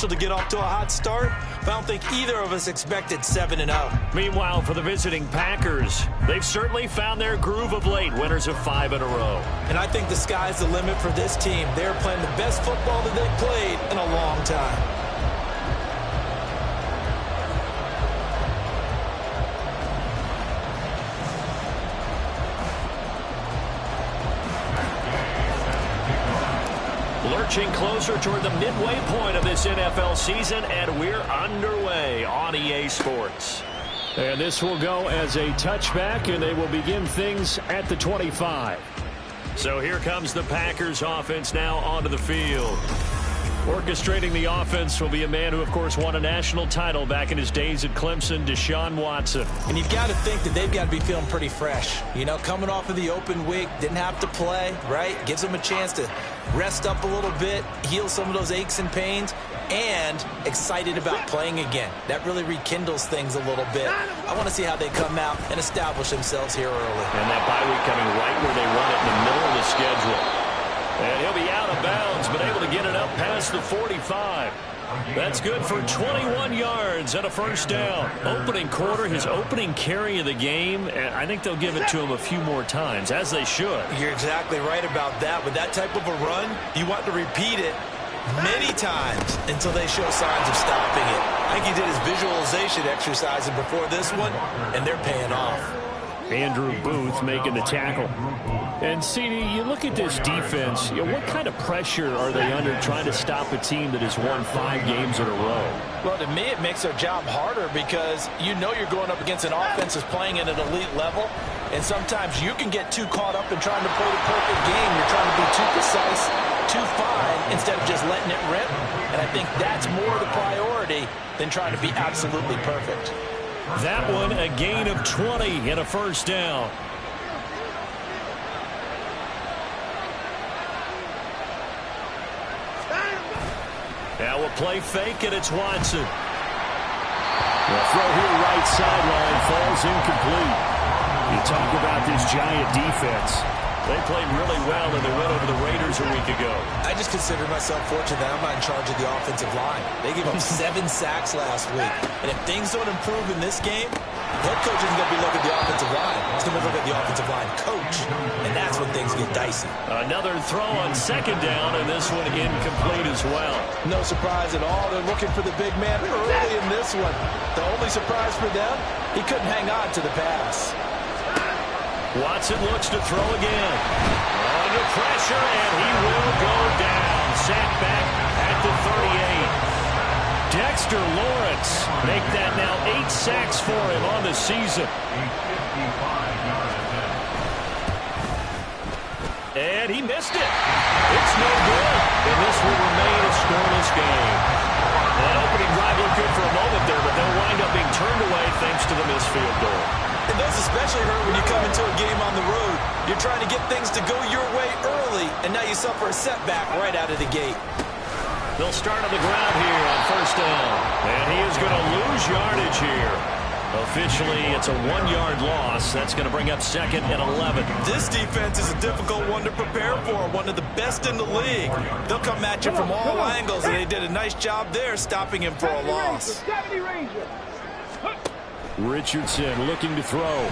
potential to get off to a hot start, but I don't think either of us expected 7-0. Meanwhile, for the visiting Packers, they've certainly found their groove of late, winners of 5 in a row. And I think the sky's the limit for this team. They're playing the best football that they've played in a long time. Lurching closer toward the midway point of this NFL season, and we're underway on EA Sports. And this will go as a touchback, and they will begin things at the 25. So here comes the Packers offense now onto the field. Orchestrating the offense will be a man who, of course, won a national title back in his days at Clemson, Deshaun Watson. And you've got to think that they've got to be feeling pretty fresh. You know, coming off of the open week, didn't have to play, right? Gives them a chance to rest up a little bit, heal some of those aches and pains, and excited about playing again. That really rekindles things a little bit. I want to see how they come out and establish themselves here early. And that bye week coming right where they run it in the middle of the schedule. And he'll be out of bounds, but able to get it up past the 45. That's good for 21 yards and a first down. Opening quarter, his opening carry of the game, and I think they'll give it to him a few more times, as they should. You're exactly right about that. With that type of a run, you want to repeat it many times until they show signs of stopping it. I think he did his visualization exercises before this one, and they're paying off. Andrew Booth making the tackle. And, CD, you look at this defense, what kind of pressure are they under trying to stop a team that has won 5 games in a row? Well, to me, it makes their job harder because you know you're going up against an offense that's playing at an elite level, and sometimes you can get too caught up in trying to play the perfect game. You're trying to be too precise, too fine, instead of just letting it rip. And I think that's more the priority than trying to be absolutely perfect. That one, a gain of 20 and a first down. Now we'll play fake, and it's Watson. The throw here right sideline falls incomplete. You talk about this Giant defense. They played really well in their win over the Raiders a week ago. I just consider myself fortunate that I'm not in charge of the offensive line. They gave up 7 sacks last week. And if things don't improve in this game, head coach isn't going to be looking at the offensive line. He's going to look at the offensive line coach. And that's when things get dicey. Another throw on second down, and this one incomplete as well. No surprise at all. They're looking for the big man early in this one. The only surprise for them, he couldn't hang on to the pass. Watson looks to throw again. Under pressure, and he will go down. Sacked back at the 38. Dexter Lawrence make that now 8 sacks for him on the season. And he missed it. It's no good. And this will remain a scoreless game. That opening drive looked good for a moment there, but they'll wind up being turned away thanks to the missed field goal. And those especially hurt when you come into a game on the road. You're trying to get things to go your way early, and now you suffer a setback right out of the gate. They'll start on the ground here on first down. And he is going to lose yardage here. Officially, it's a 1-yard loss. That's going to bring up 2nd and 11. This defense is a difficult one to prepare for, one of the best in the league. They'll come at you from all angles, and they did a nice job there stopping him for a loss. Richardson looking to throw.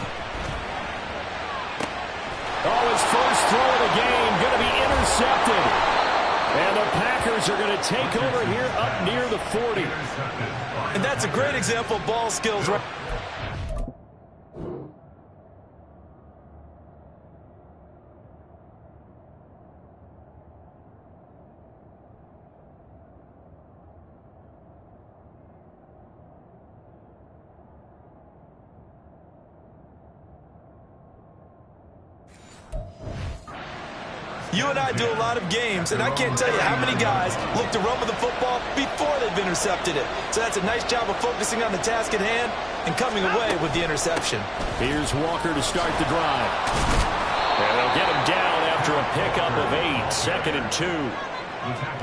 Oh, his first throw of the game going to be intercepted. And the Packers are going to take over here up near the 40. And that's a great example of ball skills, right? You and I do a lot of games, and I can't tell you how many guys look to run with the football before they've intercepted it. So that's a nice job of focusing on the task at hand and coming away with the interception. Here's Walker to start the drive. And they'll get him down after a pickup of 8, 2nd and 2.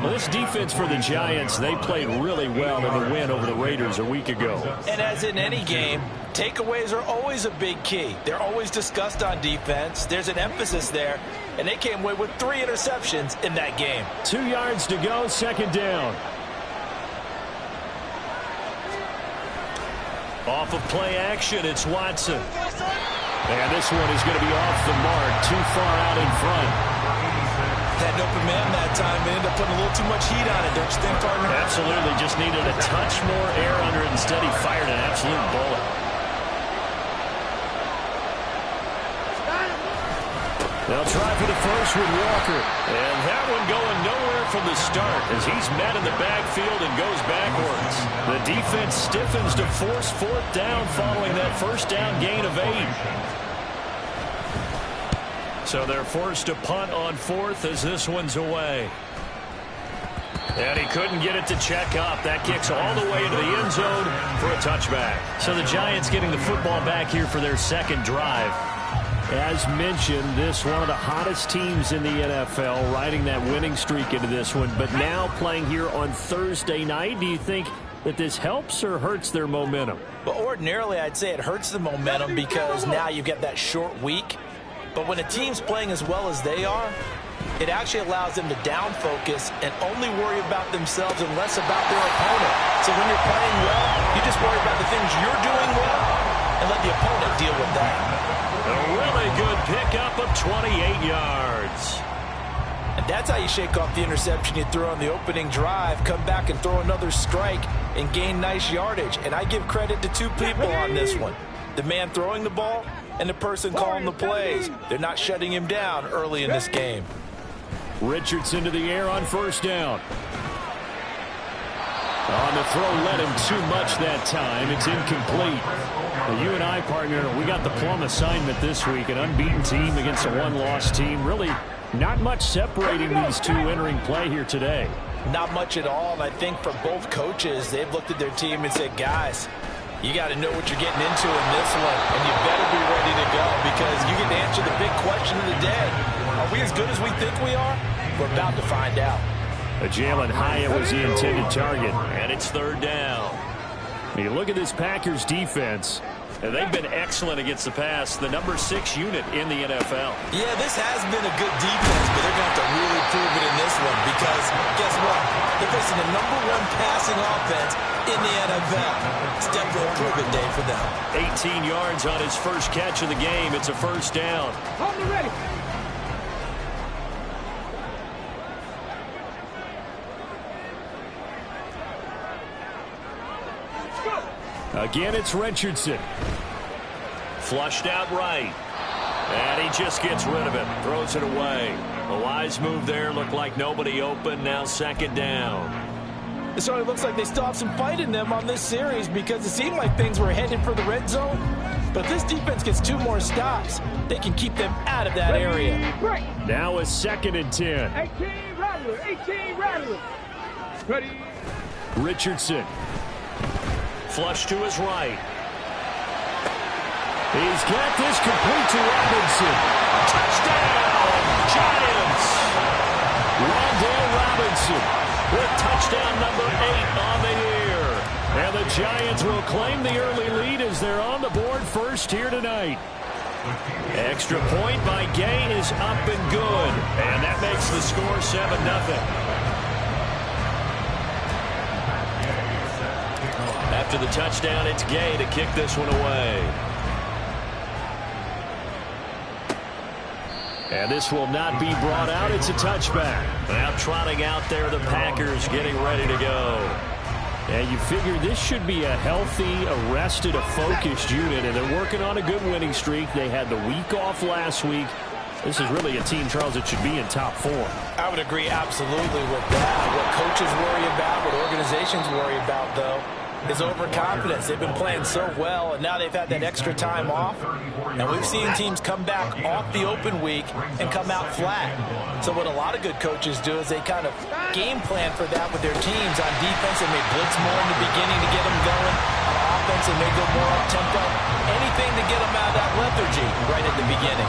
Well, this defense for the Giants, they played really well in the win over the Raiders a week ago. And as in any game, takeaways are always a big key. They're always discussed on defense. There's an emphasis there, and they came away with 3 interceptions in that game. 2 yards to go, 2nd down. Off of play action, it's Watson. And this one is going to be off the mark, too far out in front. Had an open man that time, but ended up putting a little too much heat on it, don't you think, partner? Absolutely, just needed a touch more air under it. Instead, he fired an absolute bullet. They'll try for the first with Walker. And that one going nowhere from the start as he's met in the backfield and goes backwards. The defense stiffens to force fourth down following that first down gain of 8. So they're forced to punt on fourth as this one's away. And he couldn't get it to check up. That kicks all the way into the end zone for a touchback. So the Giants getting the football back here for their second drive. As mentioned, this one of the hottest teams in the NFL, riding that winning streak into this one, but now playing here on Thursday night. Do you think that this helps or hurts their momentum? Well, ordinarily, I'd say it hurts the momentum because now you get that short week. But when a team's playing as well as they are, it actually allows them to down focus and only worry about themselves and less about their opponent. So when you're playing well, you just worry about the things you're doing well and let the opponent deal with that. A really good pickup of 28 yards. And that's how you shake off the interception you threw on the opening drive, come back and throw another strike and gain nice yardage. And I give credit to two people on this one. The man throwing the ball and the person calling the plays. They're not shutting him down early in this game. Richardson to the air on first down. On the throw, led him too much that time. It's incomplete. Well, you and I, partner, we got the plum assignment this week. An unbeaten team against a one-loss team. Really not much separating these two entering play here today. Not much at all, and I think for both coaches, they've looked at their team and said, guys, you got to know what you're getting into in this one, and you better be ready to go because you get to answer the big question of the day. Are we as good as we think we are? We're about to find out. Jalen Hyatt was the intended target, and it's third down. You look at this Packers defense, and they've been excellent against the pass, the number 6 unit in the NFL. Yeah, this has been a good defense, but they're going to have to really prove it in this one because guess what? They're facing the number 1 passing offense in the NFL. It's definitely a prove-it day for them. 18 yards on his first catch of the game. It's a first down. Hold it ready. Again, it's Richardson. Flushed out right. And he just gets rid of it. Throws it away. A wise move there. Looked like nobody open. Now second down. It certainly looks like they still have some fight in them on this series because it seemed like things were headed for the red zone. But if this defense gets 2 more stops, they can keep them out of that area. Now a 2nd and 10. 18 Rattler. 18 Rattler. Ready. Richardson. Flush to his right. He's got this complete to Robinson. Touchdown, Giants! Wan'Dale Robinson with touchdown number 8 on the year. And the Giants will claim the early lead as they're on the board first here tonight. Extra point by Gay is up and good. And that makes the score 7-0. After the touchdown, it's Gay to kick this one away. And this will not be brought out. It's a touchback. Now trotting out there, the Packers getting ready to go. And you figure this should be a healthy, arrested, a focused unit, and they're working on a good winning streak. They had the week off last week. This is really a team, Charles, that should be in top 4. I would agree absolutely with that. What coaches worry about, what organizations worry about, though, is overconfidence. They've been playing so well, and now they've had that extra time off. And we've seen teams come back off the open week and come out flat. So what a lot of good coaches do is they kind of game plan for that with their teams. On defense, they may blitz more in the beginning to get them going. On offense, they may go more up-tempo. Anything to get them out of that lethargy right at the beginning.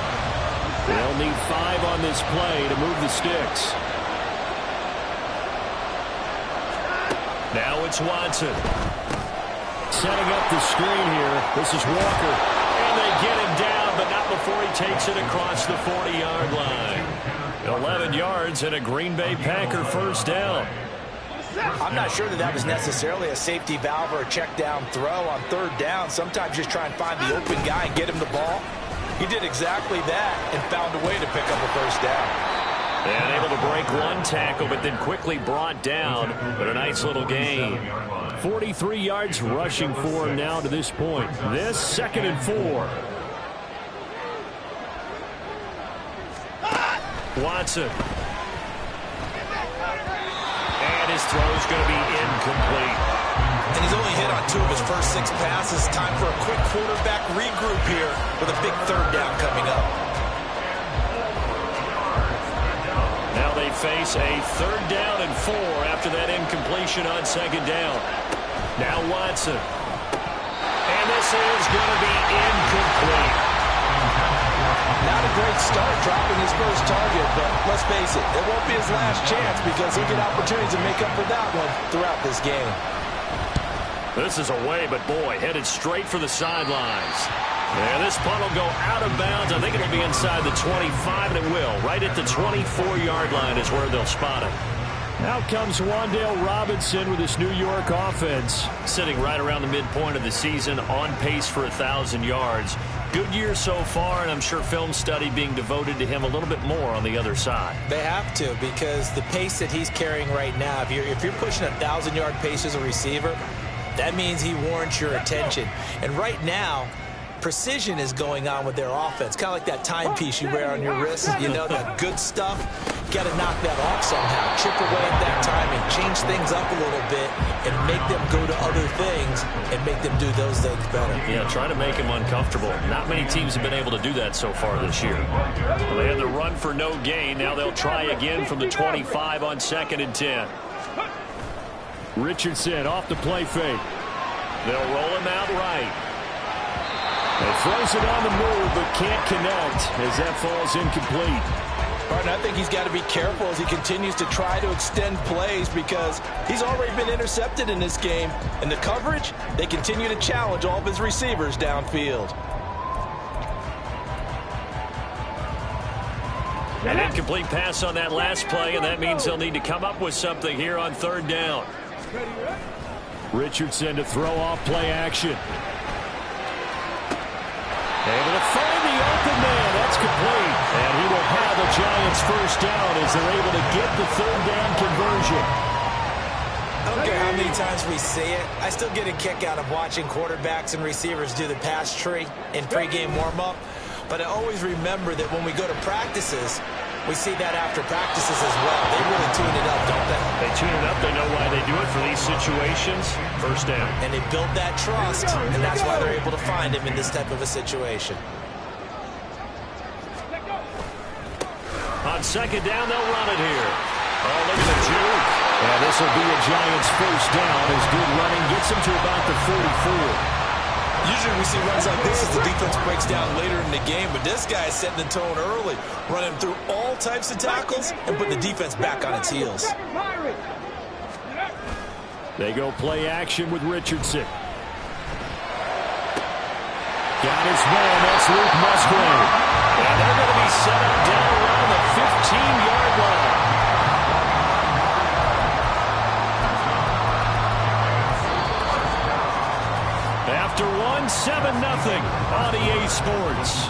They'll need 5 on this play to move the sticks. Now it's Watson. Setting up the screen here. This is Walker. And they get him down, but not before he takes it across the 40-yard line. 11 yards and a Green Bay Packer first down. I'm not sure that was necessarily a safety valve or a check down throw on third down. Sometimes just try and find the open guy and get him the ball. He did exactly that and found a way to pick up a first down. And able to break one tackle, but then quickly brought down. But a nice little gain. 43 yards rushing for him now to this point. This 2nd and 4. Watson. And his throw is going to be incomplete. And he's only hit on 2 of his first 6 passes. Time for a quick quarterback regroup here with a big third down coming up. Now they face a 3rd down and 4 after that incompletion on 2nd down. Now Watson. And this is going to be incomplete. Not a great start dropping his first target, but let's face it, it won't be his last chance because he'll get opportunities to make up for that one throughout this game. This is away, but boy, headed straight for the sidelines. And this punt will go out of bounds. I think it'll be inside the 25, and it will. Right at the 24-yard line is where they'll spot it. Now comes Wan'Dale Robinson with his New York offense, sitting right around the midpoint of the season, on pace for 1,000 yards. Good year so far, and I'm sure film study being devoted to him a little bit more on the other side. They have to, because the pace that he's carrying right now, if you're pushing 1,000-yard pace as a receiver, that means he warrants your attention. And right now, precision is going on with their offense. Kind of like that timepiece you wear on your wrist, you know, that good stuff. Got to knock that off somehow. Chip away at that timing, change things up a little bit, and make them go to other things and make them do those things better. Yeah, try to make him uncomfortable. Not many teams have been able to do that so far this year. Well, they had the run for no gain. Now they'll try again from the 25 on 2nd and 10. Richardson off the play fake. They'll roll him out right. He throws it on the move, but can't connect as that falls incomplete. Martin, I think he's got to be careful as he continues to try to extend plays because he's already been intercepted in this game. And the coverage, they continue to challenge all of his receivers downfield. An incomplete pass on that last play, and that means they'll need to come up with something here on 3rd down. Richardson to throw off play action. Able to find the open man. That's complete. And he will have the Giants first down as they're able to get the 3rd down conversion. I don't care how many times we see it. I still get a kick out of watching quarterbacks and receivers do the pass tree in pregame warm-up. But I always remember that when we go to practices, we see that after practices as well. They really tune it up, don't they? They tune it up. They know why they do it for these situations. First down. And they build that trust, and that's why they're able to find him in this type of a situation. On 2nd down, they'll run it here. Oh, look at the juke. And this will be a Giants first down as good running gets them to about the 44. Usually we see runs like this as the defense breaks down later in the game, but this guy is setting the tone early, running through all types of tackles and put the defense back on its heels. They go play action with Richardson. Got his man, that's Luke Musgrave. And they're going to be set up down around the 15-yard line. After 7-0 on EA Sports.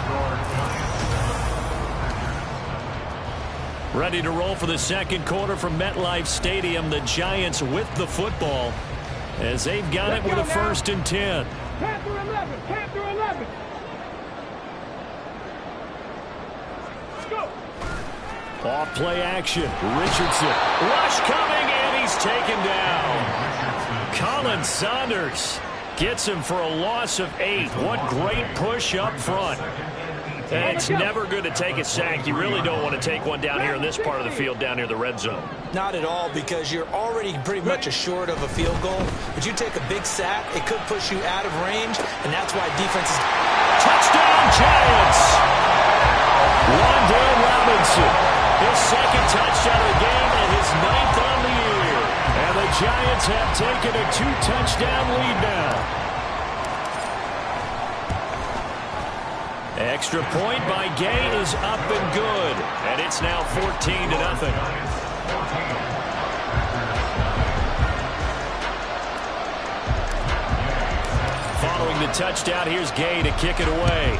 Ready to roll for the 2nd quarter from MetLife Stadium. The Giants with the football as they've got it with a 1st and 10. Panther 11, Panther 11. Let's go. Off play action. Richardson. Rush coming, and he's taken down. Colin Saunders gets him for a loss of 8. What great push up front. And it's never good to take a sack. You really don't want to take one down here in this part of the field, down near the red zone. Not at all, because you're already pretty much assured of a field goal. But you take a big sack, it could push you out of range, and that's why defenses... Touchdown, Giants! Wan'Dale Robinson, his 2nd touchdown of the game and his 9th on the year. And the Giants have taken a 2-touchdown lead now. Extra point by Gay is up and good. And it's now 14-0. following the touchdown. Here's Gay to kick it away.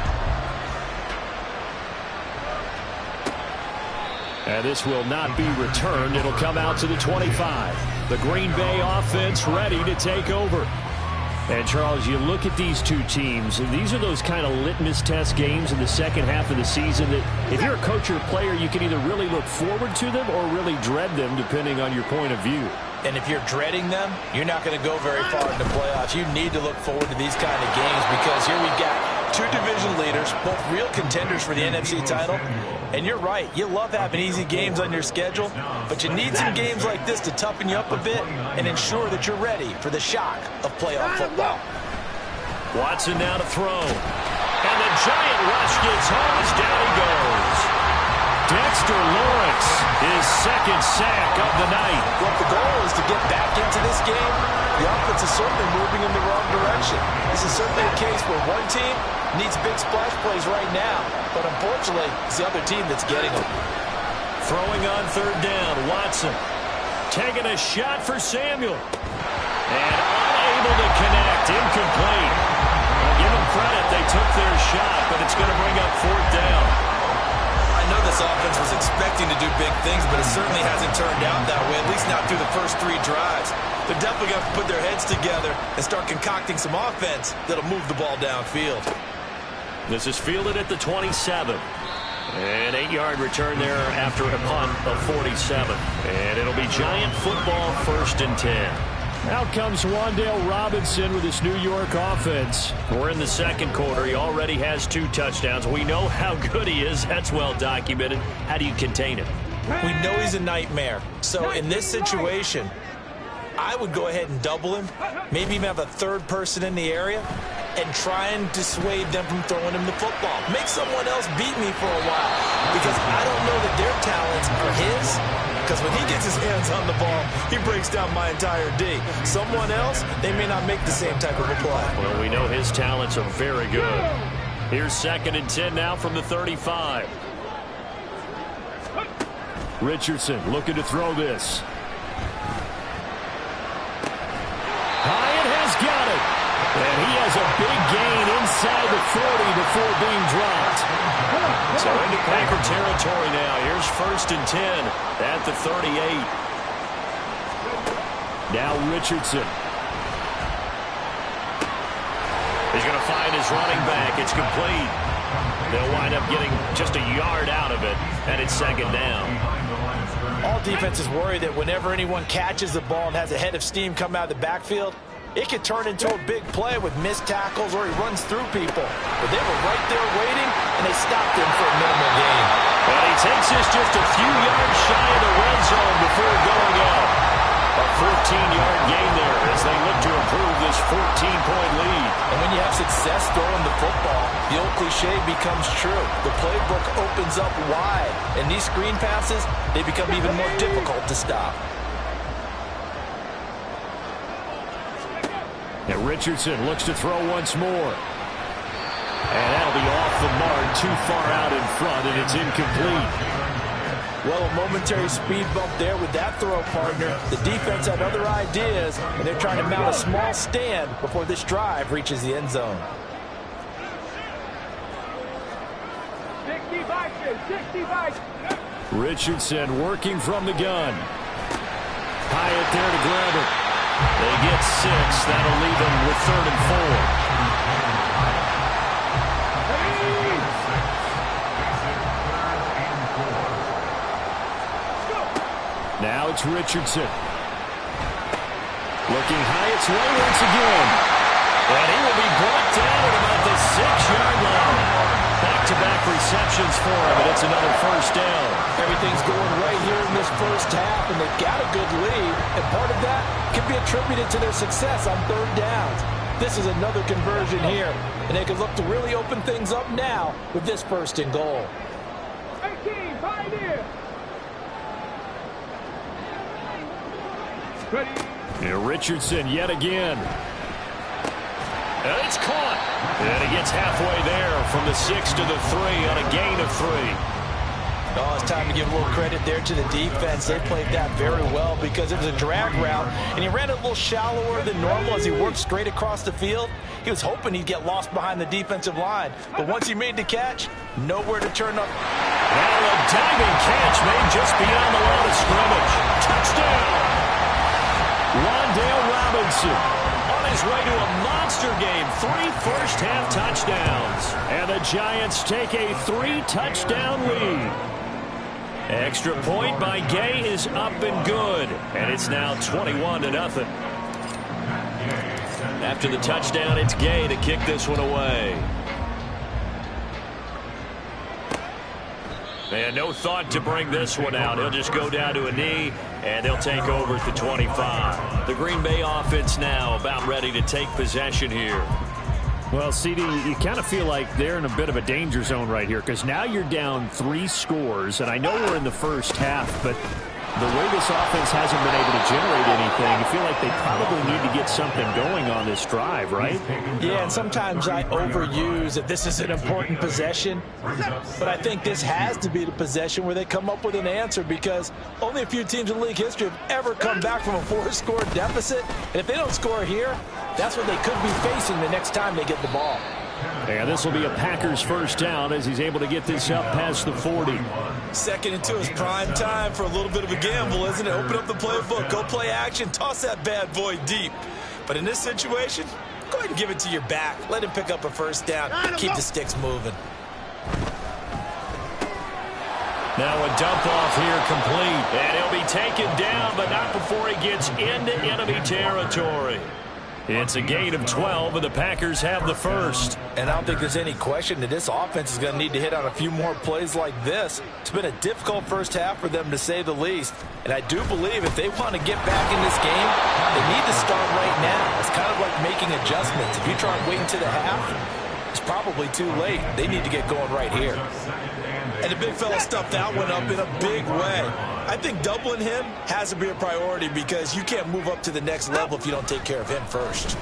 And this will not be returned. It'll come out to the 25. The Green Bay offense ready to take over. And, Charles, you look at these two teams, and these are those kind of litmus test games in the second half of the season that if you're a coach or a player, you can either really look forward to them or really dread them, depending on your point of view. And if you're dreading them, you're not going to go very far in the playoffs. You need to look forward to these kind of games because here we've got two division leaders, both real contenders for the NFC title. And you're right, you love having easy games on your schedule, but you need some games like this to toughen you up a bit and ensure that you're ready for the shock of playoff football. Watson now to throw. And the giant rush gets home as down he goes. Dexter Lawrence, his second sack of the night. Well, if the goal is to get back into this game, the offense is certainly moving in the wrong direction. This is certainly a case where one team needs big splash plays right now, but unfortunately, it's the other team that's getting them. Throwing on third down, Watson. Taking a shot for Samuel. And unable to connect, incomplete. I'll give them credit, they took their shot, but it's going to bring up fourth down. I know this offense was expecting to do big things, but it certainly hasn't turned out that way, at least not through the first three drives. They're definitely going to put their heads together and start concocting some offense that'll move the ball downfield. This is fielded at the 27. An 8-yard return there after a punt of 47. And it'll be Giant football, 1st and 10. Out comes Wan'Dale Robinson with his New York offense. We're in the second quarter. He already has 2 touchdowns. We know how good he is. That's well documented. How do you contain him? We know he's a nightmare. So in this situation, I would go ahead and double him, maybe even have a third person in the area, and try and dissuade them from throwing him the football. Make someone else beat me for a while, because I don't know that their talents are his, because when he gets his hands on the ball, he breaks down my entire D. Someone else, they may not make the same type of a play. Well, we know his talents are very good. Here's 2nd and 10 now from the 35. Richardson looking to throw this. Hyatt has got it. And he has a big gain inside the 40 before being dropped. So into Packer territory now. Here's 1st and 10 at the 38. Now Richardson. He's going to find his running back. It's complete. They'll wind up getting just a yard out of it, and it's 2nd down. All defenses worry that whenever anyone catches the ball and has a head of steam come out of the backfield, it could turn into a big play with missed tackles or he runs through people. But they were right there waiting, and they stopped him for a minimal gain. But he takes this just a few yards shy of the red zone before going out. A 14-yard gain there as they look to improve this 14-point lead. And when you have success throwing the football, the old cliche becomes true. The playbook opens up wide, and these screen passes, they become even more difficult to stop. And Richardson looks to throw once more. And that'll be off the mark, too far out in front, and it's incomplete. Well, a momentary speed bump there with that throw partner. The defense had other ideas, and they're trying to mount a small stand before this drive reaches the end zone. 60 Richardson working from the gun. Hyatt there to grab it. They get 6. That'll leave them with 3rd and 4. Now it's Richardson. Looking Hyatt's way once again. And he will be brought down at about the 6-yard line. Back-to-back receptions for him, and it's another 1st down. Everything's going right here in this first half, and they've got a good lead. And part of that can be attributed to their success on 3rd downs. This is another conversion here, and they can look to really open things up now with this 1st and goal. 18, Pioneer. Ready. And Richardson yet again. And it's caught. And he gets halfway there from the 6 to the 3 on a gain of 3. Oh, it's time to give a little credit there to the defense. They played that very well because it was a drag route, and he ran it a little shallower than normal as he worked straight across the field. He was hoping he'd get lost behind the defensive line, but once he made the catch, nowhere to turn up. Now a diving catch made just beyond the line of scrimmage. Touchdown! Wan'Dale Robinson on his way to a monster game. 3 first-half touchdowns. And the Giants take a 3-touchdown lead. Extra point by Gay is up and good. And it's now 21-0. After the touchdown, it's Gay to kick this one away. And no thought to bring this one out. He'll just go down to a knee, and they'll take over at the 25. The Green Bay offense now about ready to take possession here. Well, CD, you kind of feel like they're in a bit of a danger zone right here because now you're down 3 scores, and I know we're in the first half, but the way this offense hasn't been able to generate anything, you feel like they probably need to get something going on this drive, right? Yeah, and sometimes I overuse that this is an important possession, but I think this has to be the possession where they come up with an answer because only a few teams in league history have ever come back from a 4-score deficit, and if they don't score here, that's what they could be facing the next time they get the ball. And this will be a Packers first down as he's able to get this up past the 40. 2nd and 2 is prime time for a little bit of a gamble, isn't it? Open up the playbook, go play action, toss that bad boy deep. But in this situation, go ahead and give it to your back. Let him pick up a first down. Keep the sticks moving. Now a dump off here complete. And he'll be taken down, but not before he gets into enemy territory. It's a gain of 12, and the Packers have the first. And I don't think there's any question that this offense is going to need to hit on a few more plays like this. It's been a difficult first half for them, to say the least. And I do believe if they want to get back in this game, they need to start right now. It's kind of like making adjustments. If you try and wait until the half, it's probably too late. They need to get going right here. And the big fella stuffed that one up in a big way. I think doubling him has to be a priority because you can't move up to the next level if you don't take care of him first.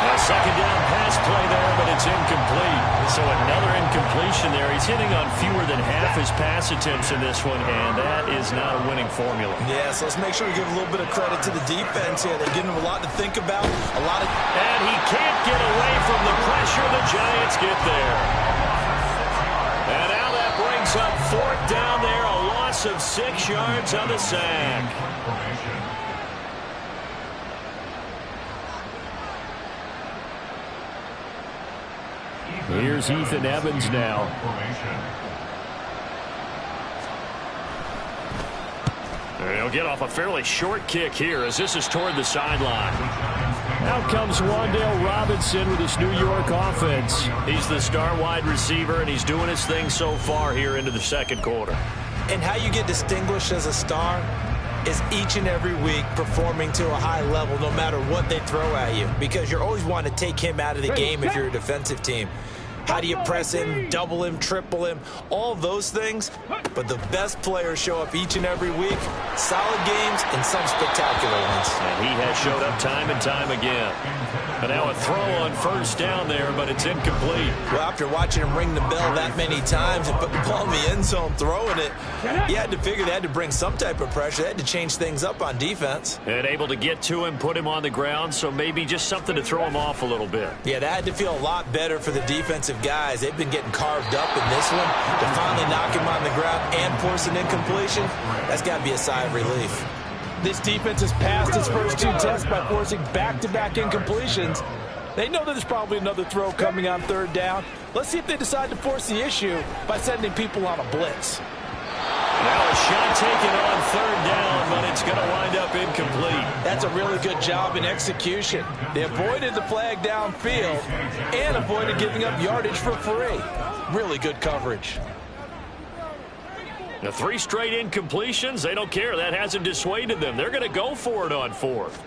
A second down pass play there, but it's incomplete. So another incompletion there. He's hitting on fewer than half his pass attempts in this one, and that is not a winning formula. Yeah, so let's make sure we give a little bit of credit to the defense here. They're giving him a lot to think about. And he can't get away from the pressure. The Giants get there. And now that brings up 4th down there. A loss of 6 yards on the sack. Here's Ethan Evans now. He'll get off a fairly short kick here as this is toward the sideline. Out comes Wan'Dale Robinson with his New York offense. He's the star wide receiver, and he's doing his thing so far here into the second quarter. And how you get distinguished as a star is each and every week performing to a high level no matter what they throw at you, because you're always wanting to take him out of the game if you're a defensive team. How do you press him, double him, triple him, all those things? But the best players show up each and every week, solid games and some spectacular ones. And he has showed up time and time again. But now a throw on first down there, but it's incomplete. Well, after watching him ring the bell that many times and put the ball in the end zone throwing it, you had to figure they had to bring some type of pressure. They had to change things up on defense. And able to get to him, put him on the ground, so maybe just something to throw him off a little bit. Yeah, that had to feel a lot better for the defensive guys. They've been getting carved up in this one. To finally knock him on the ground and force an incompletion, that's got to be a sigh of relief. This defense has passed its first 2 tests by forcing back-to-back incompletions. They know that there's probably another throw coming on 3rd down. Let's see if they decide to force the issue by sending people on a blitz. Now a shot taken on 3rd down, but it's going to wind up incomplete. That's a really good job in execution. They avoided the flag downfield and avoided giving up yardage for free. Really good coverage. The 3 straight incompletions, they don't care. That hasn't dissuaded them. They're going to go for it on 4th.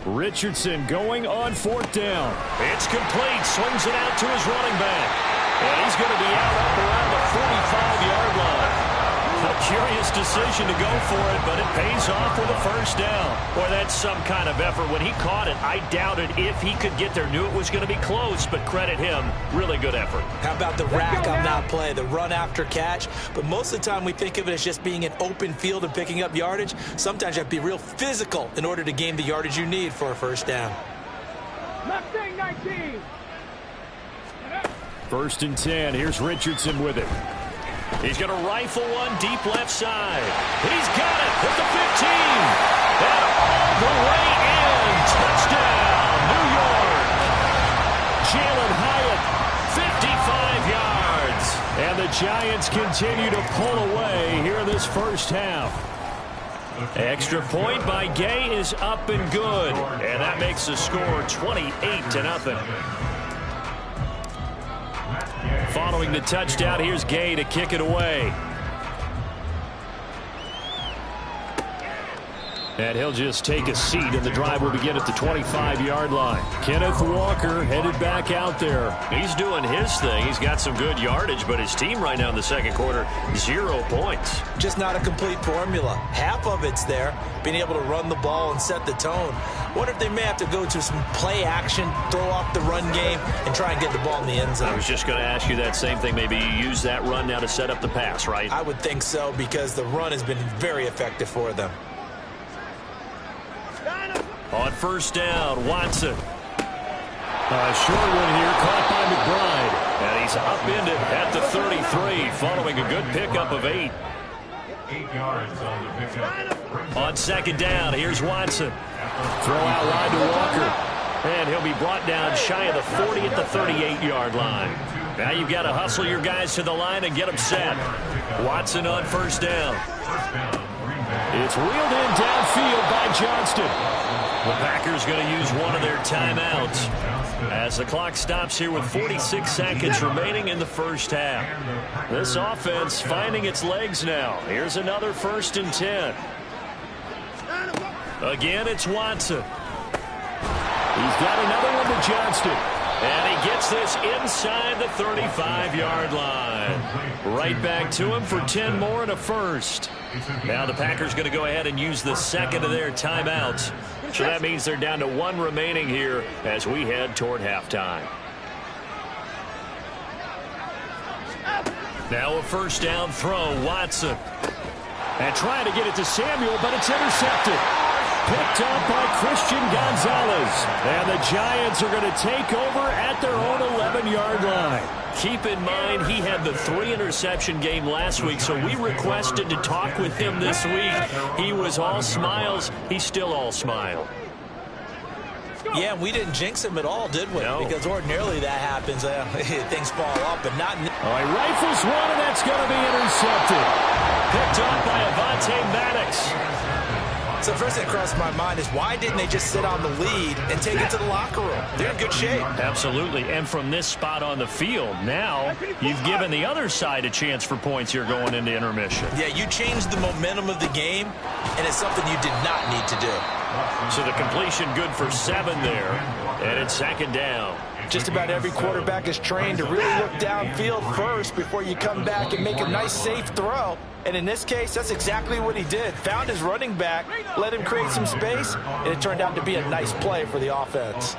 Richardson going on 4th down. It's complete. Swings it out to his running back. And he's going to be out up around the 45-yard line. The curious decision to go for it, but it pays off with a first down. Boy, that's some kind of effort. When he caught it, I doubted if he could get there. Knew it was going to be close, but credit him. Really good effort. How about the rack on that play, the run after catch? But most of the time we think of it as just being an open field and picking up yardage. Sometimes you have to be real physical in order to gain the yardage you need for a first down. Mustang 19. 1st and 10. Here's Richardson with it. He's going to rifle one deep left side. He's got it at the 15. And all the way in. Touchdown, New York. Jalen Hyatt, 55 yards. And the Giants continue to pull away here in this first half. Extra point by Gay is up and good. And that makes the score 28-0. Following the touchdown, here's Gay to kick it away. And he'll just take a seat, and the drive will begin at the 25-yard line. Kenneth Walker headed back out there. He's doing his thing. He's got some good yardage, but his team right now in the second quarter, 0 points. Just not a complete formula. Half of it's there, being able to run the ball and set the tone. Wonder if they may have to go to some play action, throw off the run game, and try and get the ball in the end zone. I was just going to ask you that same thing. Maybe you use that run now to set up the pass, right? I would think so, because the run has been very effective for them. On first down, Watson. A short one here, caught by McBride. And he's upended at the 33, following a good pickup of 8. 8 yards on the pickup. On second down, here's Watson. Throw out wide to Walker. And he'll be brought down shy of the 40 at the 38-yard line. Now you've got to hustle your guys to the line and get them set. Watson on first down. It's reeled in downfield by Johnston. The Packers going to use one of their timeouts as the clock stops here with 46 seconds remaining in the first half. This offense finding its legs now. Here's another 1st and 10. Again, it's Watson. He's got another one to Johnston. And he gets this inside the 35-yard line. Right back to him for 10 more and a first. Now the Packers going to go ahead and use the second of their timeouts. So that means they're down to 1 remaining here as we head toward halftime. Now a first down throw, Watson. And trying to get it to Samuel, but it's intercepted. Picked up by Christian Gonzalez. And the Giants are going to take over at their own 11-yard line. Keep in mind, he had the 3-interception game last week, so we requested to talk with him this week. He was all smiles. He's still all smile. Yeah, we didn't jinx him at all, did we? No. Because ordinarily that happens. Things fall off, but not... He rifles one, and that's going to be intercepted. Picked up by Avonte Maddox. So the first thing that crossed my mind is, why didn't they just sit on the lead and take it to the locker room? They're in good shape. Absolutely. And from this spot on the field, now you've given the other side a chance for points here going into intermission. Yeah, you changed the momentum of the game, and it's something you did not need to do. So the completion good for 7 there. And it's second down. Just about every quarterback is trained to really look downfield first before you come back and make a nice, safe throw. And in this case, that's exactly what he did. Found his running back, let him create some space, and it turned out to be a nice play for the offense.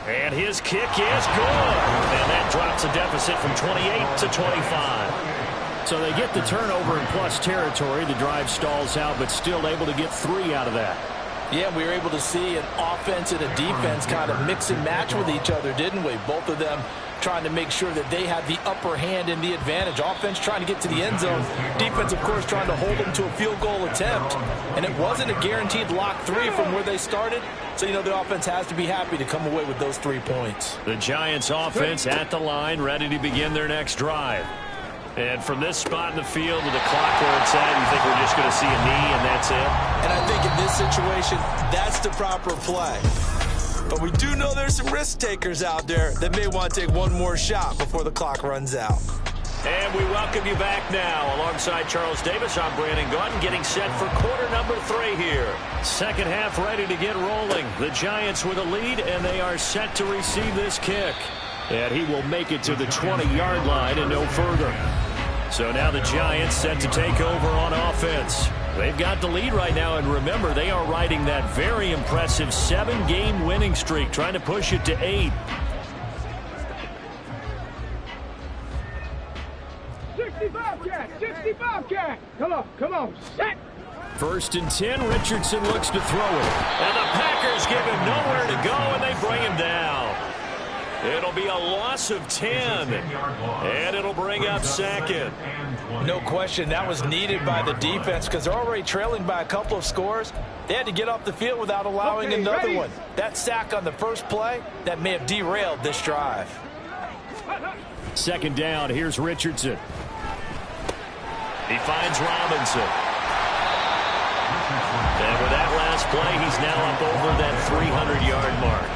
And his kick is good. And that drops a deficit from 28 to 25. So they get the turnover in plus territory. The drive stalls out, but still able to get 3 out of that. Yeah, we were able to see an offense and a defense kind of mix and match with each other, didn't we? Both of them trying to make sure that they had the upper hand and the advantage. Offense trying to get to the end zone. Defense, of course, trying to hold them to a field goal attempt. And it wasn't a guaranteed lock 3 from where they started. So, you know, the offense has to be happy to come away with those 3 points. The Giants offense at the line, ready to begin their next drive. And from this spot in the field with the clock where it's at, you think we're just going to see a knee and that's it? And I think in this situation, that's the proper play. But we do know there's some risk takers out there that may want to take one more shot before the clock runs out. And we welcome you back now. Alongside Charles Davis, I'm Brandon Gaudin, getting set for quarter number 3 here. Second half ready to get rolling. The Giants with a lead, and they are set to receive this kick. And he will make it to the 20-yard line and no further. So now the Giants set to take over on offense. They've got the lead right now, and remember, they are riding that very impressive 7-game winning streak, trying to push it to 8. 65 cat, 65 cat. Come on, set. 1st and 10, Richardson looks to throw it. And the Packers give him nowhere to go, and they bring him down. It'll be a loss of 10, and it'll bring up 2nd. No question, that was needed by the defense because they're already trailing by a couple of scores. They had to get off the field without allowing another one. That sack on the first play, that may have derailed this drive. 2nd down, here's Richardson. He finds Robinson. And with that last play, he's now up over that 300-yard mark.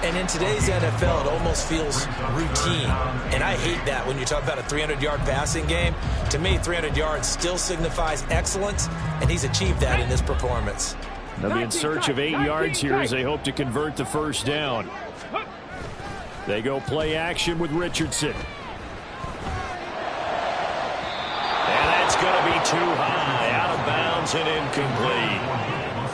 And in today's NFL, it almost feels routine. And I hate that when you talk about a 300-yard passing game. To me, 300 yards still signifies excellence, and he's achieved that in this performance. They'll be in search of 8 yards here as they hope to convert the 1st down. They go play action with Richardson. And that's going to be too high, out of bounds and incomplete.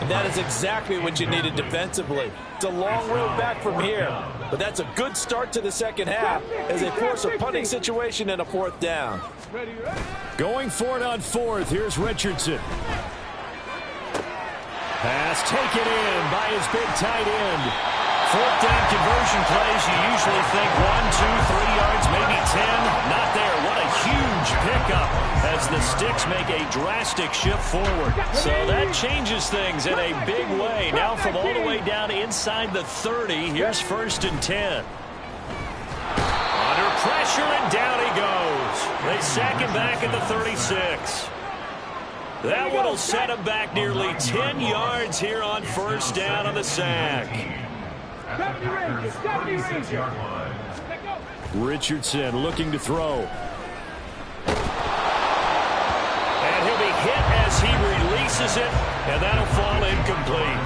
And that is exactly what you needed defensively. It's a long road back from here, but that's a good start to the second half as they force a punting situation and a 4th down. Going for it on 4th, here's Richardson. Pass taken in by his big tight end. 4th down conversion plays, you usually think 1, 2, 3 yards, maybe 10. Not there. What a huge pickup as the Sticks make a drastic shift forward. So that changes things in a big way. Now from all the way down inside the 30, here's 1st and 10. Under pressure, and down he goes. They sack him back at the 36. That one will set him back nearly 10 yards here on 1st down on the sack. Richardson looking to throw. And he'll be hit as he releases it, and that'll fall incomplete.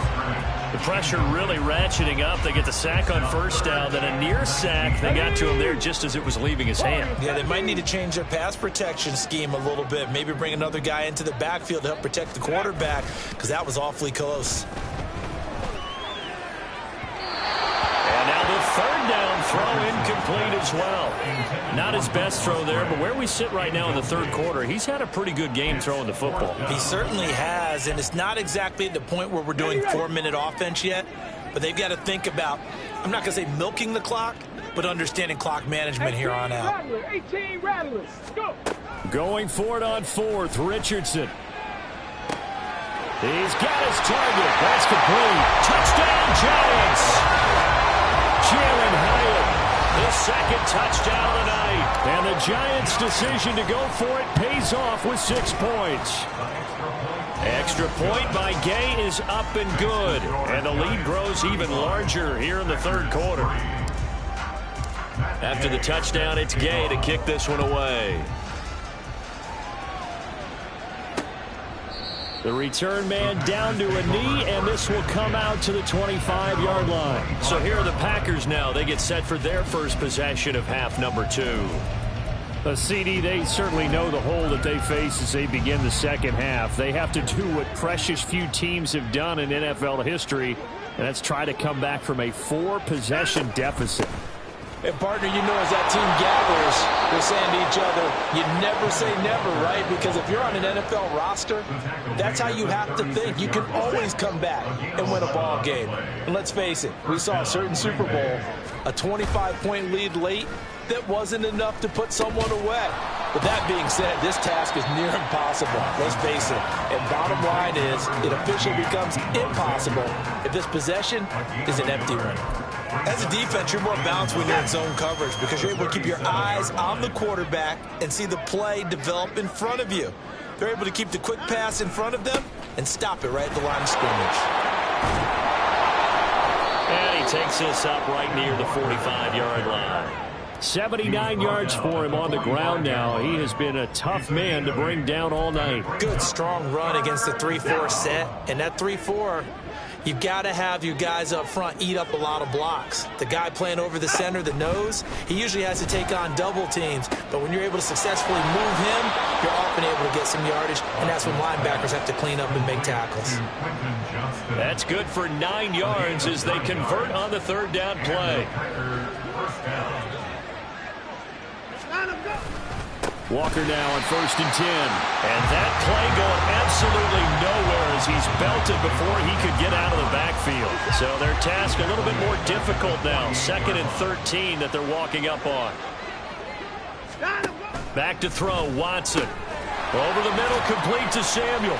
The pressure really ratcheting up. They get the sack on 1st down, then a near sack. They got to him there just as it was leaving his hand. Yeah, they might need to change their pass protection scheme a little bit. Maybe bring another guy into the backfield to help protect the quarterback because that was awfully close. Now the 3rd down throw incomplete as well. Not his best throw there, but where we sit right now in the 3rd quarter, he's had a pretty good game throwing the football. He certainly has, and it's not exactly at the point where we're doing 4-minute offense yet, but they've got to think about, I'm not going to say milking the clock, but understanding clock management here on out. 18 rattlers, go. Going for it on 4th, Richardson. He's got his target. That's complete. Touchdown, Giants! Jalen Hyatt, his 2nd touchdown of the night. And the Giants' decision to go for it pays off with 6 points. Extra point by Gay is up and good. And the lead grows even larger here in the 3rd quarter. After the touchdown, it's Gay to kick this one away. The return man down to a knee, and this will come out to the 25-yard line. So here are the Packers now. They get set for their first possession of half number 2. The CD, they certainly know the hole that they face as they begin the second half. They have to do what precious few teams have done in NFL history, and that's try to come back from a 4-possession deficit. And, partner, you know as that team gathers, they're saying to each other, you never say never, right? Because if you're on an NFL roster, that's how you have to think. You can always come back and win a ball game. And let's face it, we saw a certain Super Bowl, a 25-point lead late that wasn't enough to put someone away. But that being said, this task is near impossible. Let's face it. And bottom line is, it officially becomes impossible if this possession is an empty one. As a defense, you're more balanced when you're in zone coverage because you're able to keep your eyes on the quarterback and see the play develop in front of you. They're able to keep the quick pass in front of them and stop it right at the line of scrimmage. And he takes this up right near the 45-yard line. 79 yards for him on the ground now. He has been a tough man to bring down all night. Good, strong run against the 3-4 set. And that 3-4, You've got to have your guys up front eat up a lot of blocks. The guy playing over the center, the nose, he usually has to take on double teams. But when you're able to successfully move him, you're often able to get some yardage, and that's when linebackers have to clean up and make tackles. That's good for 9 yards as they convert on the third down play. Walker now on 1st and 10. And that play going absolutely nowhere as he's belted before he could get out of the backfield. So their task a little bit more difficult now. 2nd and 13 that they're walking up on. Back to throw, Watson. Over the middle, complete to Samuel.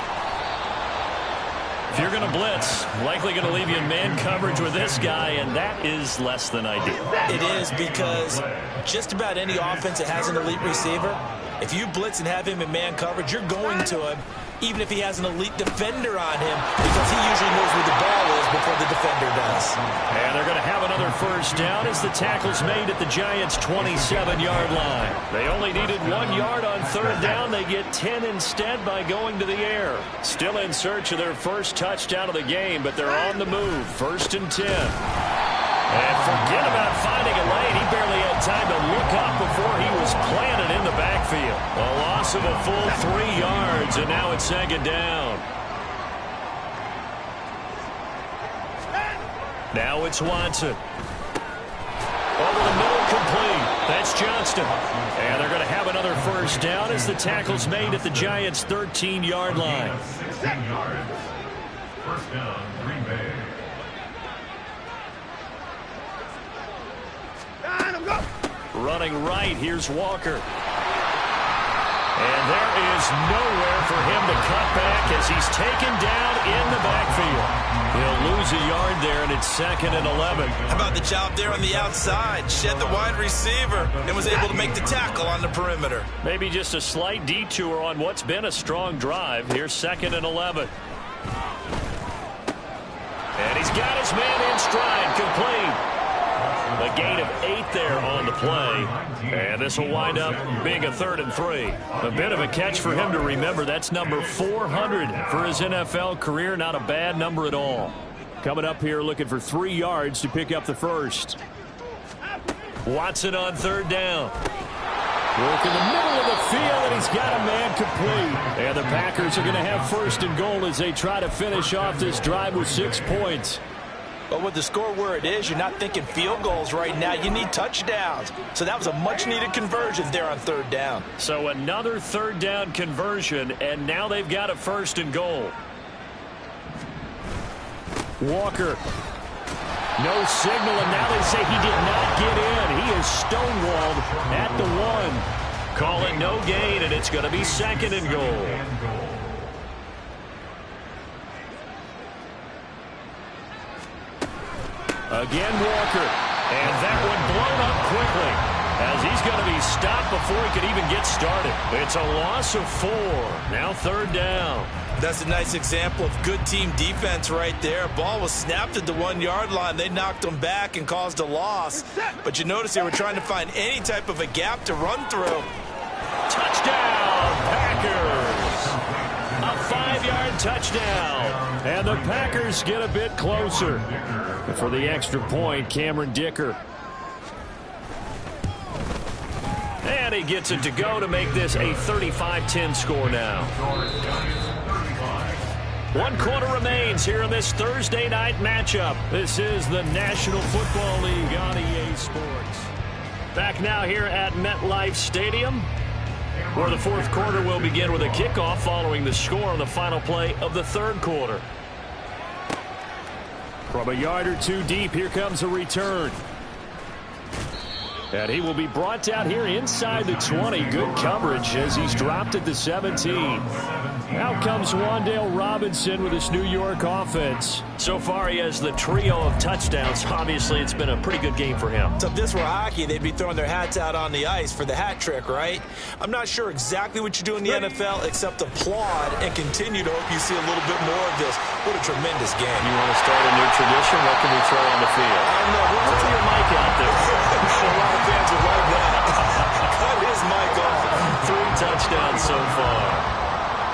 If you're going to blitz, likely going to leave you in man coverage with this guy, and that is less than ideal. It is, because just about any offense that has an elite receiver, if you blitz and have him in man coverage, you're going to him, even if he has an elite defender on him, because he usually knows where the ball is before the defender does. And they're going to have another first down as the tackle's made at the Giants' 27-yard line. They only needed 1 yard on third down. They get 10 instead by going to the air. Still in search of their first touchdown of the game, but they're on the move. 1st and 10. And forget about finding a lane. He barely had time to look up before he was planted in the backfield. A loss of a full 3 yards, and now it's 2nd down. Now it's Watson. Over the middle, complete. That's Johnston. And they're going to have another first down as the tackle's made at the Giants' 13-yard line. 16 yards. First down, Green Bay. Running right, here's Walker. And there is nowhere for him to cut back as he's taken down in the backfield. He'll lose a yard there, and it's 2nd and 11. How about the job there on the outside? Shed the wide receiver and was able to make the tackle on the perimeter. Maybe just a slight detour on what's been a strong drive. Here's 2nd and 11. And he's got his man in stride, complete. A gain of 8 there on the play. And this will wind up being a 3rd and 3. A bit of a catch for him to remember. That's number 400 for his NFL career. Not a bad number at all. Coming up here looking for 3 yards to pick up the first. Watson on 3rd down. Work in the middle of the field, and he's got a man complete. And the Packers are going to have 1st and goal as they try to finish off this drive with 6 points. But with the score where it is, you're not thinking field goals right now. You need touchdowns. So that was a much-needed conversion there on 3rd down. So another 3rd down conversion, and now they've got a 1st and goal. Walker. No signal, and now they say he did not get in. He is stonewalled at the 1. Call it no gain, and it's going to be 2nd and goal. Again, Walker. And that one blown up quickly as he's going to be stopped before he could even get started. It's a loss of 4. Now 3rd down. That's a nice example of good team defense right there. Ball was snapped at the 1-yard line. They knocked him back and caused a loss. But you notice they were trying to find any type of a gap to run through. Touchdown, Packers. A 5-yard touchdown. And the Packers get a bit closer. For the extra point, Cameron Dicker. And he gets it to go to make this a 35-10 score now. 1 quarter remains here in this Thursday night matchup. This is the National Football League on EA Sports. Back now here at MetLife Stadium, where the 4th quarter will begin with a kickoff following the score on the final play of the 3rd quarter. From a yard or 2 deep, here comes a return. And he will be brought down here inside the 20. Good coverage as he's dropped at the 17. Out comes Wan'Dale Robinson with his New York offense. So far, he has the trio of touchdowns. Obviously, it's been a pretty good game for him. So if this were hockey, they'd be throwing their hats out on the ice for the hat trick, right? I'm not sure exactly what you do in the NFL except applaud and continue to hope you see a little bit more of this. What a tremendous game. You want to start a new tradition? What can we throw on the field? I don't know. We'll throw your mic out there. A lot of fans would like that. Cut his mic off. 3 touchdowns so far.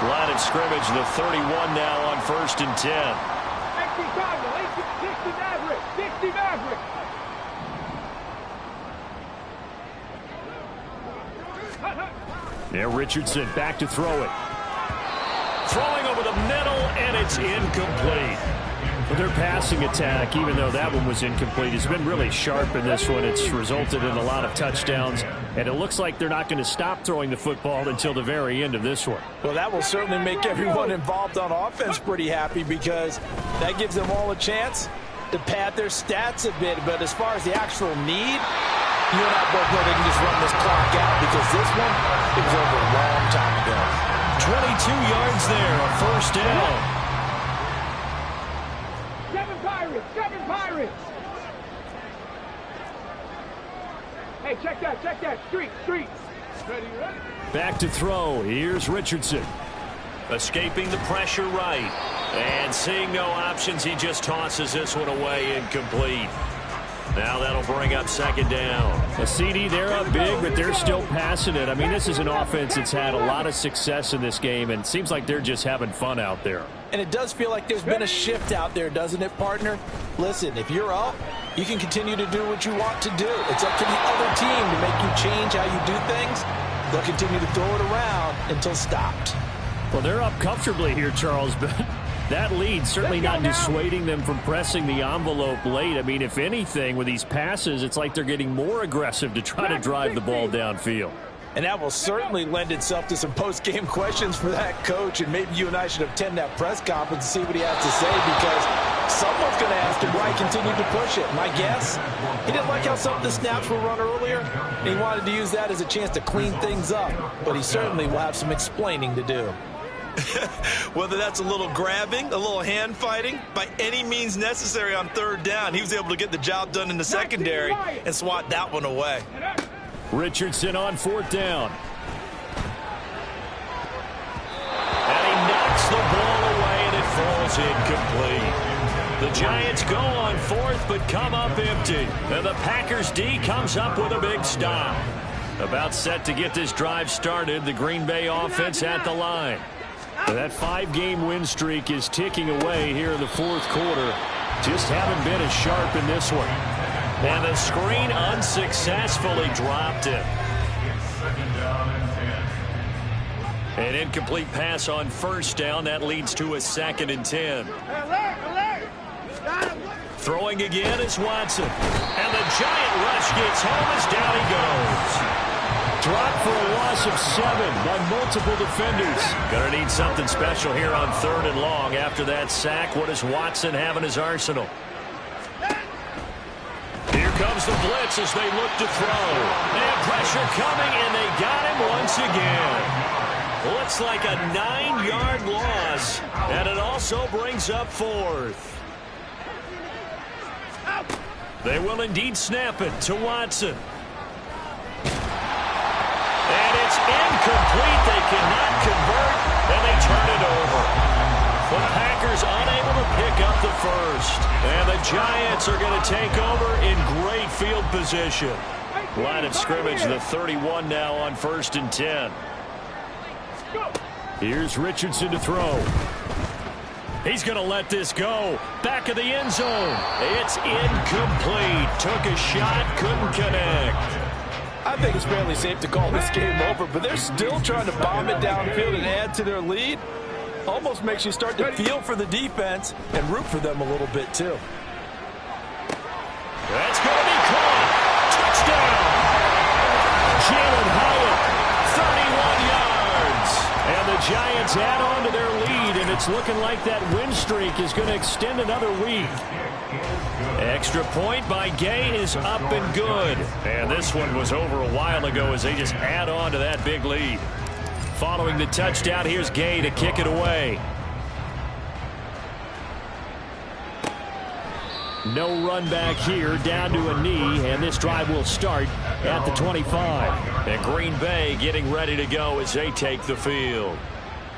Line of scrimmage, the 31 now on 1st and 10. 60 Maverick! 60 Maverick! There, Richardson back to throw it. Throwing over the middle, and it's incomplete. Well, their passing attack, even though that one was incomplete, has been really sharp in this one. It's resulted in a lot of touchdowns, and it looks like they're not going to stop throwing the football until the very end of this one. Well, that will certainly make everyone involved on offense pretty happy because that gives them all a chance to pad their stats a bit. But as far as the actual need, you and I both know they can just run this clock out because this one, it was over a long time ago. 22 yards there, a first down. 7 Pirates! 7 Pirates! Hey, check that. Street. Ready, ready? Back to throw. Here's Richardson. Escaping the pressure right. And seeing no options, he just tosses this one away, incomplete. Now that'll bring up second down. A CD, they're up big, but they're still passing it. I mean, this is an offense that's had a lot of success in this game, and it seems like they're just having fun out there. And it does feel like there's been a shift out there, doesn't it, partner? Listen, if you're up, you can continue to do what you want to do. It's up to the other team to make you change how you do things. They'll continue to throw it around until stopped. Well, they're up comfortably here, Charles, but that lead certainly not dissuading them from pressing the envelope late. I mean, if anything, with these passes, it's like they're getting more aggressive to try to drive the ball downfield. And that will certainly lend itself to some post-game questions for that coach, and maybe you and I should attend that press conference and see what he has to say, because someone's going to ask him why he continued to push it. My guess, he didn't like how some of the snaps were run earlier, and he wanted to use that as a chance to clean things up, but he certainly will have some explaining to do. Whether that's a little grabbing, a little hand fighting, by any means necessary on third down, he was able to get the job done in the secondary and swat that one away. Richardson on fourth down. And he knocks the ball away, and it falls incomplete. The Giants go on fourth, but come up empty. And the Packers D comes up with a big stop. About set to get this drive started, the Green Bay offense at the line. That 5-game win streak is ticking away here in the fourth quarter. Just haven't been as sharp in this one. And the screen unsuccessfully dropped it. An incomplete pass on first down. That leads to a 2nd and 10. Throwing again is Watson. And the giant rush gets home as down he goes. Dropped for a loss of 7 by multiple defenders. Gonna need something special here on 3rd and long after that sack. What does Watson have in his arsenal? Here comes the blitz as they look to throw. They have pressure coming, and they got him once again. Looks like a 9-yard loss, and it also brings up 4th. They will indeed snap it to Watson. And it's incomplete. They cannot convert, and they turn it over. The Packers unable to pick up the first. And the Giants are going to take over in great field position. Line of scrimmage, the 31 now on 1st and 10. Here's Richardson to throw. He's going to let this go. Back of the end zone. It's incomplete. Took a shot, couldn't connect. I think it's fairly safe to call this game over, but they're still trying to bomb it downfield and add to their lead. Almost makes you start to feel for the defense and root for them a little bit, too. That's going to be caught. Touchdown. Jalen Hyatt, 31 yards. And the Giants add on to their lead, and it's looking like that win streak is going to extend another week. Extra point by Gay is up and good. And this one was over a while ago as they just add on to that big lead. Following the touchdown, here's Gay to kick it away. No run back here, down to a knee, and this drive will start at the 25. And Green Bay getting ready to go as they take the field.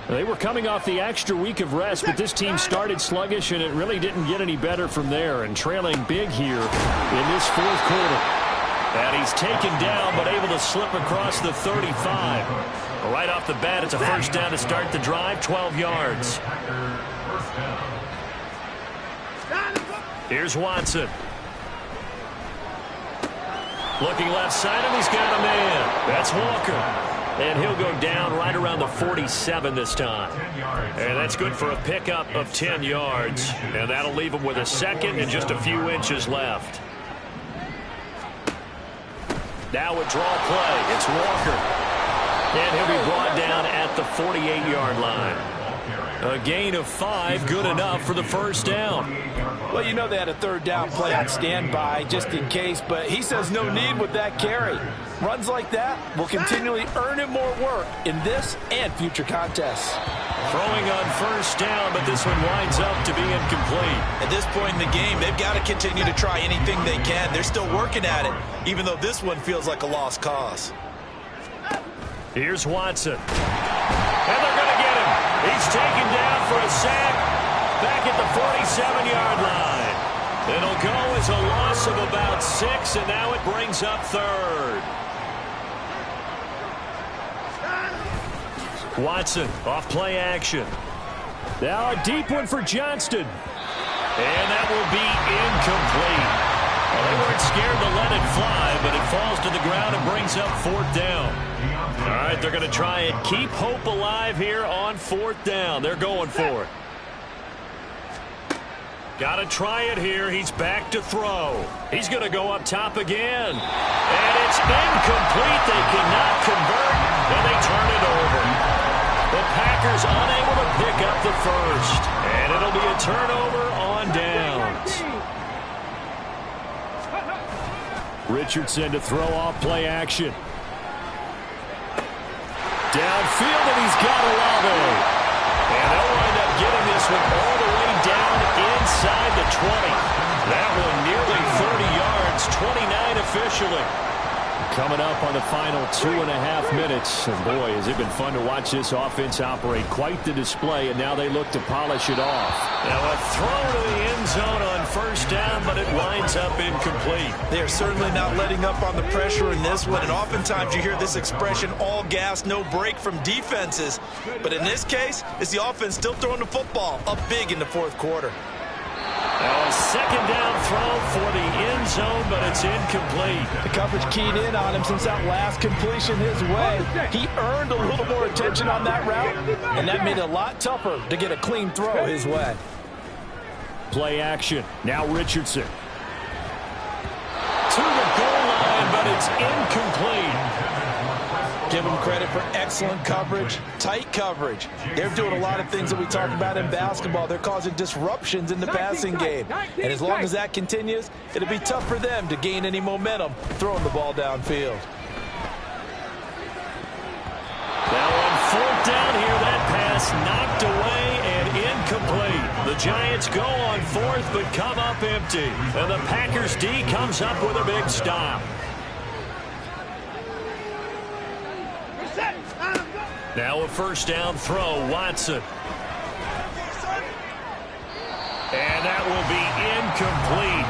They were coming off the extra week of rest, but this team started sluggish, and it really didn't get any better from there, and trailing big here in this fourth quarter. And he's taken down, but able to slip across the 35. Right off the bat, it's a first down to start the drive, 12 yards. Here's Watson. Looking left side, and he's got a man. That's Walker. And he'll go down right around the 47 this time. And that's good for a pickup of 10 yards. And that'll leave him with a second and just a few inches left. Now a draw play. It's Walker. And he'll be brought down at the 48-yard line. A gain of 5, good enough for the first down. Well, you know they had a third down play on standby just in case, but he says no need with that carry. Runs like that will continually earn him more work in this and future contests. Throwing on first down, but this one winds up to be incomplete. At this point in the game, they've got to continue to try anything they can. They're still working at it, even though this one feels like a lost cause. Here's Watson. And they're going to get him. He's taken down for a sack back at the 47-yard line. It'll go as a loss of about 6, and now it brings up third. Watson off play action. Now a deep one for Johnston. And that will be incomplete. Well, they weren't scared to let it fly, but it falls to the ground and brings up fourth down. All right, they're going to try and keep hope alive here on fourth down. They're going for it. Got to try it here. He's back to throw. He's going to go up top again. And it's incomplete. They cannot convert, and they turn it over. The Packers unable to pick up the first. And it'll be a turnover on downs. Richardson to throw off play action. Downfield, and he's got Olave. And they'll wind up getting this one all the way down inside the 20. That one nearly 30 yards, 29 officially. Coming up on the final 2.5 minutes. And boy, has it been fun to watch this offense operate. Quite the display, and now they look to polish it off. Now a throw to the end zone on first down, but it winds up incomplete. They are certainly not letting up on the pressure in this one, and oftentimes you hear this expression, all gas, no break from defenses. But in this case, it's the offense still throwing the football up big in the fourth quarter. Now a second down throw for the end zone, but it's incomplete. The coverage keyed in on him since that last completion his way. He earned a little more attention on that route, and that made it a lot tougher to get a clean throw his way. Play action. Now Richardson. To the goal line, but it's incomplete. Give them credit for excellent coverage, tight coverage. They're doing a lot of things that we talk about in basketball. They're causing disruptions in the passing game. And as long as that continues, it'll be tough for them to gain any momentum throwing the ball downfield. Now on fourth down here, that pass knocked away and incomplete. The Giants go on fourth, but come up empty. And the Packers D comes up with a big stop. Now a first down throw, Watson. And that will be incomplete.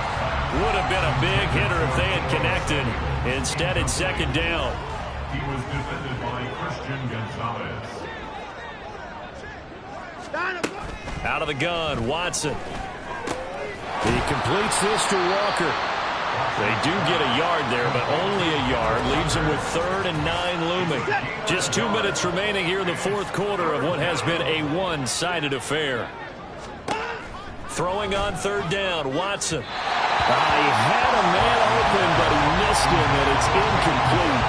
Would have been a big hitter if they had connected. Instead, it's second down. He was defended by Christian Gonzalez. Out of the gun, Watson. He completes this to Walker. They do get a yard there, but only a yard. Leaves them with 3rd and 9 looming. Just 2 minutes remaining here in the fourth quarter of what has been a one-sided affair. Throwing on third down, Watson. He had a man open, but he missed him, and it's incomplete.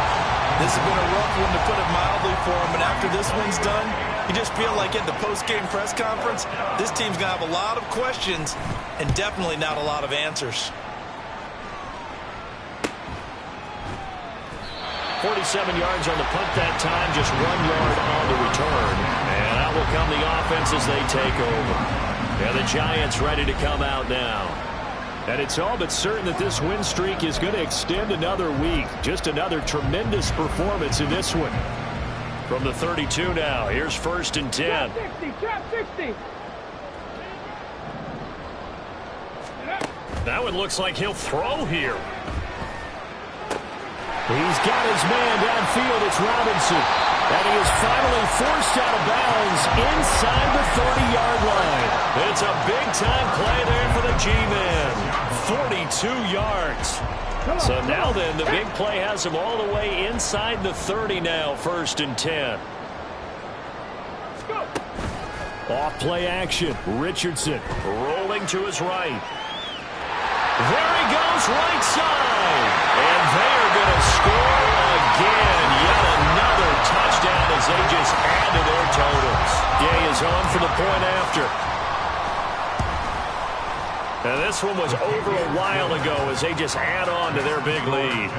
This has been a rough one, to put it mildly, for him. And after this one's done, you just feel like at the post-game press conference, this team's going to have a lot of questions and definitely not a lot of answers. 47 yards on the punt that time, just 1 yard on the return. And out will come the offense as they take over. Yeah, the Giants ready to come out now. And it's all but certain that this win streak is going to extend another week. Just another tremendous performance in this one. From the 32 now, here's 1st and 10. Trap 60. That one looks like he'll throw here. He's got his man downfield. It's Robinson. And he is finally forced out of bounds inside the 30-yard line. It's a big-time play there for the G-Man. 42 yards. So now then, the big play has him all the way inside the 30 now, 1st and 10. Off play action. Richardson Rolling to his right. There he goes, right side. And they are going to score again. Yet another touchdown as they just add to their totals. Gay is on for the point after. And this one was over a while ago as they just add on to their big lead.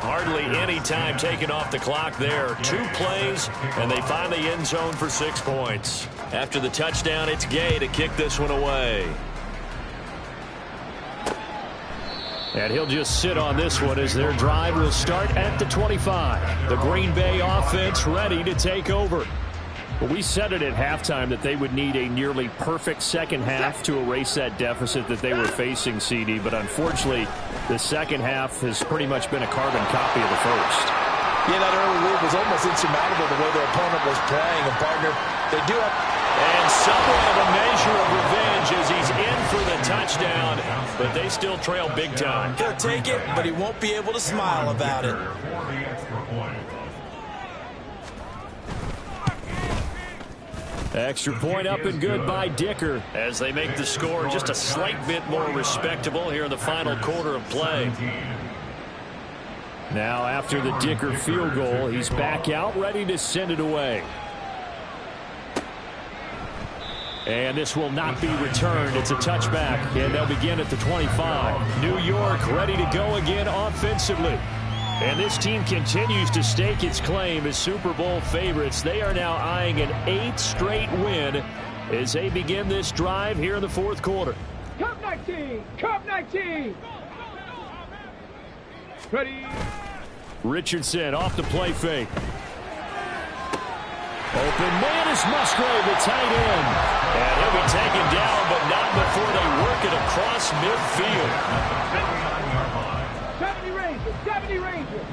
Hardly any time taken off the clock there. 2 plays, and they find the end zone for 6 points. After the touchdown, it's Gay to kick this one away. And he'll just sit on this one as their drive will start at the 25. The Green Bay offense ready to take over. Well, we said it at halftime that they would need a nearly perfect second half to erase that deficit that they were facing, CD. But unfortunately, the second half has pretty much been a carbon copy of the first. Yeah, that early lead was almost insurmountable the way their opponent was playing. And, partner, they do have... And somewhat of a measure of revenge as he's in for the touchdown. But they still trail big time. He'll take it, but he won't be able to smile about it. Extra point up and good by Dicker. As they make the score just a slight bit more respectable here in the final quarter of play. Now after the Dicker field goal, he's back out ready to send it away. And this will not be returned. It's a touchback, and they'll begin at the 25. New York ready to go again offensively. And this team continues to stake its claim as Super Bowl favorites. They are now eyeing an 8th straight win as they begin this drive here in the 4th quarter. Cup 19! Cup 19! Ready? Richardson off the play fake. Open man is Musgrave, the tight end. And he'll be taken down, but not before they work it across midfield. 70 Rangers! 70 Rangers!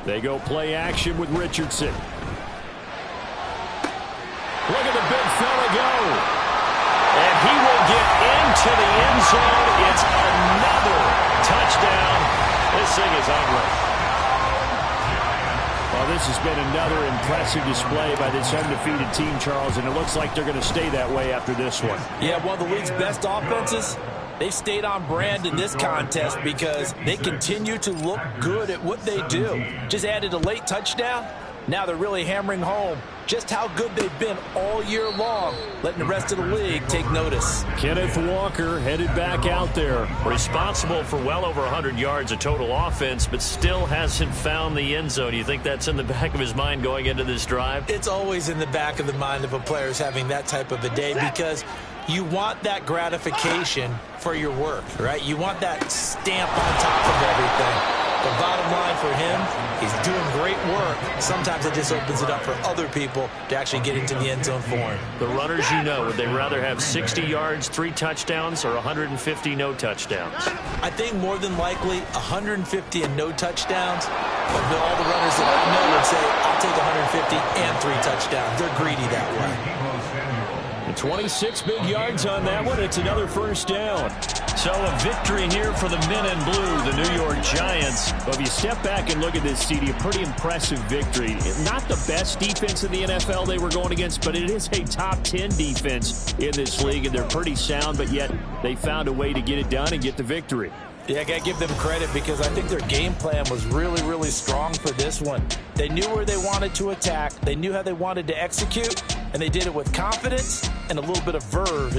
They go play action with Richardson. Look at the big fella go. And he will get into the end zone. It's another touchdown. This thing is ugly. Well, this has been another impressive display by this undefeated team, Charles, and it looks like they're going to stay that way after this one. Yeah, one of the league's best offenses. They've stayed on brand in this contest because they continue to look good at what they do. Just added a late touchdown. Now they're really hammering home just how good they've been all year long, letting the rest of the league take notice. Kenneth Walker headed back out there. Responsible for well over 100 yards of total offense, but still hasn't found the end zone. You think that's in the back of his mind going into this drive? It's always in the back of the mind of a player who's having that type of a day because you want that gratification for your work, right? You want that stamp on top of everything. The bottom line for him, he's doing great work. Sometimes it just opens it up for other people to actually get into the end zone for him. The runners, you know, would they rather have 60 yards, 3 touchdowns, or 150 no touchdowns? I think more than likely 150 and no touchdowns. But all the runners that I know would say, I'll take 150 and 3 touchdowns. They're greedy that way. 26 big yards on that one. It's another first down. So a victory here for the men in blue, the New York Giants. Well, if you step back and look at this, CD, a pretty impressive victory. Not the best defense in the NFL they were going against, but it is a top 10 defense in this league, and they're pretty sound, but yet they found a way to get it done and get the victory. Yeah, I got to give them credit because I think their game plan was really, really strong for this one. They knew where they wanted to attack. They knew how they wanted to execute, and they did it with confidence and a little bit of verve.